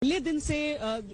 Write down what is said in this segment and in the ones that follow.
पहले दिन से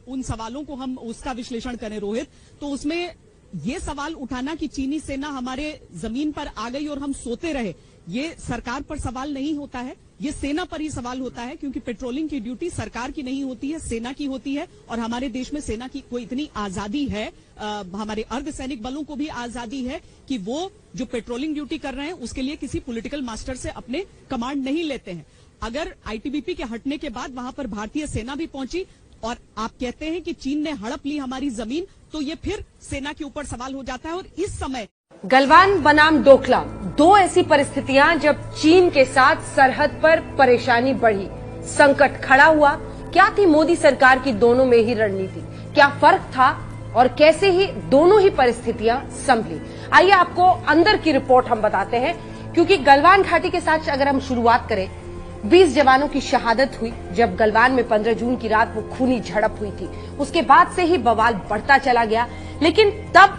उन सवालों को हम उसका विश्लेषण करें रोहित, तो उसमें ये सवाल उठाना कि चीनी सेना हमारे जमीन पर आ गई और हम सोते रहे, ये सरकार पर सवाल नहीं होता है, ये सेना पर ही सवाल होता है, क्योंकि पेट्रोलिंग की ड्यूटी सरकार की नहीं होती है, सेना की होती है। और हमारे देश में सेना की कोई इतनी आजादी है, हमारे अर्धसैनिक बलों को भी आजादी है कि वो जो पेट्रोलिंग ड्यूटी कर रहे हैं उसके लिए किसी पॉलिटिकल मास्टर से अपने कमांड नहीं लेते हैं। अगर आईटीबीपी के हटने के बाद वहां पर भारतीय सेना भी पहुंची और आप कहते हैं कि चीन ने हड़प ली हमारी जमीन, तो ये फिर सेना के ऊपर सवाल हो जाता है। और इस समय गलवान बनाम डोकलाम, दो ऐसी परिस्थितियां जब चीन के साथ सरहद पर परेशानी बढ़ी, संकट खड़ा हुआ। क्या थी मोदी सरकार की दोनों में ही रणनीति, क्या फर्क था और कैसे ही दोनों ही परिस्थितियां संभली? आइए आपको अंदर की रिपोर्ट हम बताते हैं, क्योंकि गलवान घाटी के साथ अगर हम शुरुआत करें, 20 जवानों की शहादत हुई जब गलवान में 15 जून की रात वो खूनी झड़प हुई थी। उसके बाद से ही बवाल बढ़ता चला गया। लेकिन तब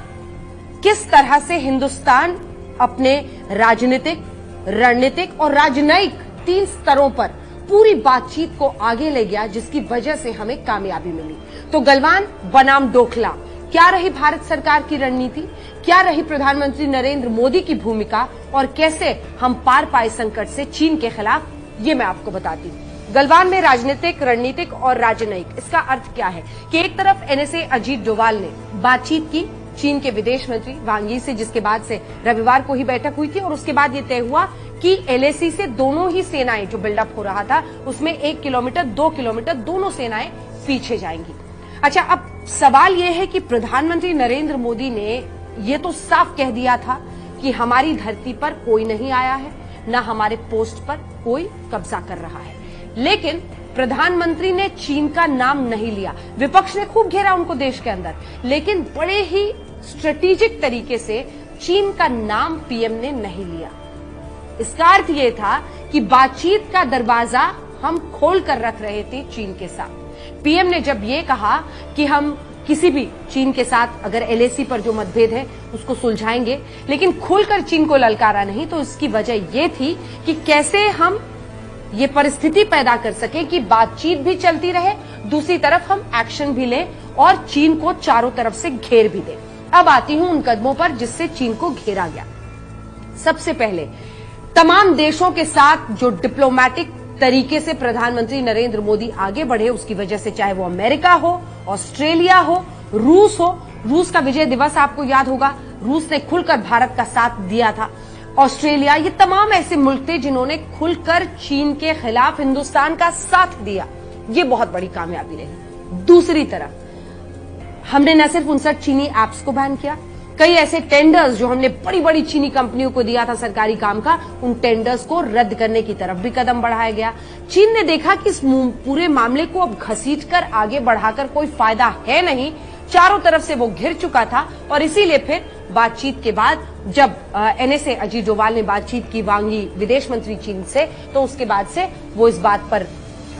किस तरह से हिंदुस्तान अपने राजनीतिक, रणनीतिक और राजनयिक 3 स्तरों पर पूरी बातचीत को आगे ले गया, जिसकी वजह से हमें कामयाबी मिली। तो गलवान बनाम डोकलाम, क्या रही भारत सरकार की रणनीति, क्या रही प्रधानमंत्री नरेंद्र मोदी की भूमिका और कैसे हम पार पाए संकट से चीन के खिलाफ, ये मैं आपको बताती हूँ। गलवान में राजनीतिक, रणनीतिक और राजनयिक, इसका अर्थ क्या है कि एक तरफ एनएसए अजीत डोभाल ने बातचीत की चीन के विदेश मंत्री वांग यी से, जिसके बाद से रविवार को ही बैठक हुई थी और उसके बाद ये तय हुआ कि एलएसी से दोनों ही सेनाएं, जो बिल्डअप हो रहा था उसमें 1 किलोमीटर 2 किलोमीटर दोनों सेनाएं पीछे जाएंगी। अच्छा, अब सवाल यह है कि प्रधानमंत्री नरेंद्र मोदी ने ये तो साफ कह दिया था कि हमारी धरती पर कोई नहीं आया है, न हमारे पोस्ट पर कोई कब्जा कर रहा है। लेकिन प्रधानमंत्री ने चीन का नाम नहीं लिया। विपक्ष ने खूब घेरा उनको देश के अंदर, लेकिन बड़े ही स्ट्रेटेजिक तरीके से चीन का नाम पीएम ने नहीं लिया। इसका अर्थ यह था कि बातचीत का दरवाजा हम खोल कर रख रहे थे चीन के साथ। पीएम ने जब ये कहा कि हम किसी भी चीन के साथ अगर एलएसी पर जो मतभेद है उसको सुलझाएंगे, लेकिन खुलकर चीन को ललकारा नहीं, तो इसकी वजह यह थी कि कैसे हम ये परिस्थिति पैदा कर सके कि बातचीत भी चलती रहे, दूसरी तरफ हम एक्शन भी लें और चीन को चारों तरफ से घेर भी दें। अब आती हूं उन कदमों पर जिससे चीन को घेरा गया। सबसे पहले तमाम देशों के साथ जो डिप्लोमेटिक तरीके से प्रधानमंत्री नरेंद्र मोदी आगे बढ़े, उसकी वजह से चाहे वो अमेरिका हो, ऑस्ट्रेलिया हो, रूस हो। रूस का विजय दिवस आपको याद होगा, रूस ने खुलकर भारत का साथ दिया था। ऑस्ट्रेलिया, ये तमाम ऐसे मुल्क थे जिन्होंने खुलकर चीन के खिलाफ हिंदुस्तान का साथ दिया। ये बहुत बड़ी कामयाबी रही। दूसरी तरफ हमने न सिर्फ 59 चीनी एप्स को बैन किया, कई ऐसे टेंडर्स जो हमने बड़ी बड़ी चीनी कंपनियों को दिया था सरकारी काम का, उन टेंडर्स को रद्द करने की तरफ भी कदम बढ़ाया गया। चीन ने देखा कि इस पूरे मामले को अब घसीटकर आगे बढ़ाकर कोई फायदा है नहीं, चारों तरफ से वो घिर चुका था। और इसीलिए फिर बातचीत के बाद जब एनएसए अजीत डोभाल ने बातचीत की वांग यी विदेश मंत्री चीन से, तो उसके बाद से वो इस बात पर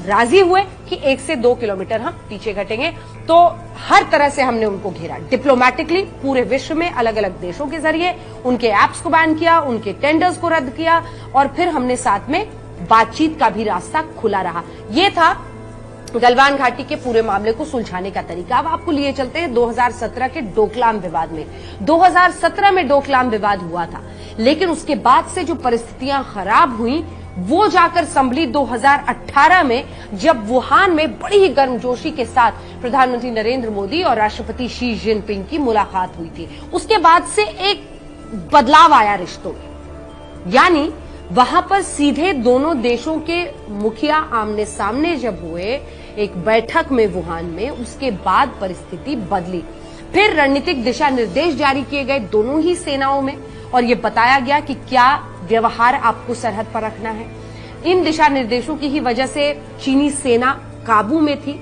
राजी हुए कि 1 से 2 किलोमीटर हम पीछे घटेंगे। तो हर तरह से हमने उनको घेरा डिप्लोमेटिकली, पूरे विश्व में अलग अलग देशों के जरिए उनके एप्स को बैन किया, उनके टेंडर्स को रद्द किया और फिर हमने साथ में बातचीत का भी रास्ता खुला रहा। ये था गलवान घाटी के पूरे मामले को सुलझाने का तरीका। अब आपको लिए चलते हैं 2017 के डोकलाम विवाद में। 2017 में डोकलाम विवाद हुआ था, लेकिन उसके बाद से जो परिस्थितियां खराब हुई वो जाकर संभली 2018 में, जब वुहान में बड़ी ही गर्मजोशी के साथ प्रधानमंत्री नरेंद्र मोदी और राष्ट्रपति शी जिनपिंग की मुलाकात हुई थी। उसके बाद से एक बदलाव आया रिश्तों में, यानी वहां पर सीधे दोनों देशों के मुखिया आमने सामने जब हुए एक बैठक में वुहान में, उसके बाद परिस्थिति बदली। फिर रणनीतिक दिशा निर्देश जारी किए गए दोनों ही सेनाओं में और ये बताया गया कि क्या व्यवहार आपको सरहद पर रखना है। इन दिशा निर्देशों की ही वजह से चीनी सेना काबू में थी,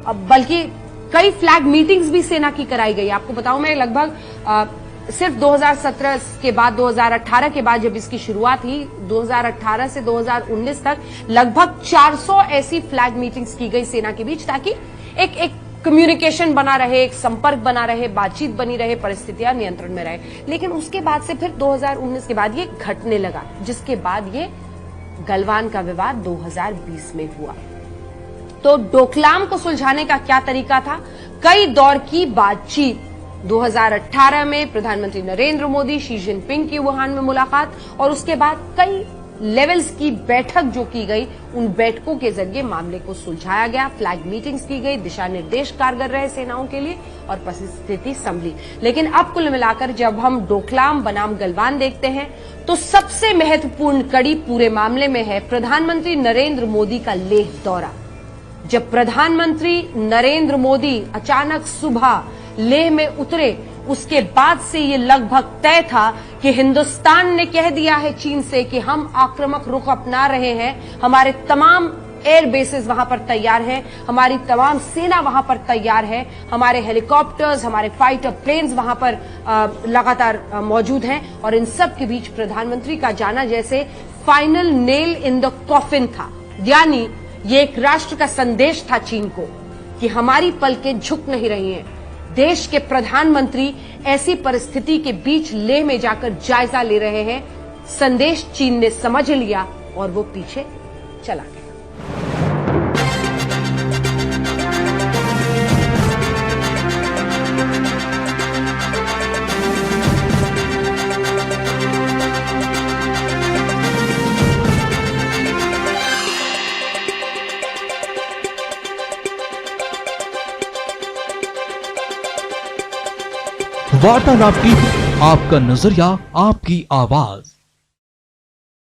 बल्कि कई फ्लैग मीटिंग्स भी सेना की कराई गई। आपको बताऊं मैं, लगभग सिर्फ 2017 के बाद 2018 के बाद जब इसकी शुरुआत हुई, 2018 से 2019 तक लगभग 400 ऐसी फ्लैग मीटिंग्स की गई सेना के बीच, ताकि एक कम्युनिकेशन बना रहे, एक संपर्क बना रहे, बातचीत बनी रहे, परिस्थितियां नियंत्रण में रहे। लेकिन उसके बाद से फिर 2019 के बाद ये घटने लगा, जिसके बाद ये गलवान का विवाद 2020 में हुआ। तो डोकलाम को सुलझाने का क्या तरीका था? कई दौर की बातचीत। 2018 में प्रधानमंत्री नरेंद्र मोदी शी जिनपिंग की वुहान में मुलाकात और उसके बाद कई लेवल्स की बैठक जो की गई, उन बैठकों के जरिए मामले को सुलझाया गया। फ्लैग मीटिंग्स की गई, दिशा निर्देश कारगर रहे सेनाओं के लिए और परिस्थिति संभली। लेकिन अब कुल मिलाकर जब हम डोकलाम बनाम गलवान देखते हैं तो सबसे महत्वपूर्ण कड़ी पूरे मामले में है प्रधानमंत्री नरेंद्र मोदी का लेह दौरा। जब प्रधानमंत्री नरेंद्र मोदी अचानक सुबह लेह में उतरे, उसके बाद से ये लगभग तय था कि हिंदुस्तान ने कह दिया है चीन से कि हम आक्रामक रुख अपना रहे हैं। हमारे तमाम एयर बेसेस वहां पर तैयार हैं, हमारी तमाम सेना वहां पर तैयार है, हमारे हेलीकॉप्टर्स, हमारे फाइटर प्लेन्स वहां पर लगातार मौजूद हैं। और इन सब के बीच प्रधानमंत्री का जाना जैसे final nail in the coffin था। यानी ये एक राष्ट्र का संदेश था चीन को कि हमारी पलकें झुक नहीं रही हैं। देश के प्रधानमंत्री ऐसी परिस्थिति के बीच लेह में जाकर जायजा ले रहे हैं। संदेश चीन ने समझ लिया और वो पीछे चला गया। वार्तालाप टीवी, आपका नजरिया, आपकी आवाज।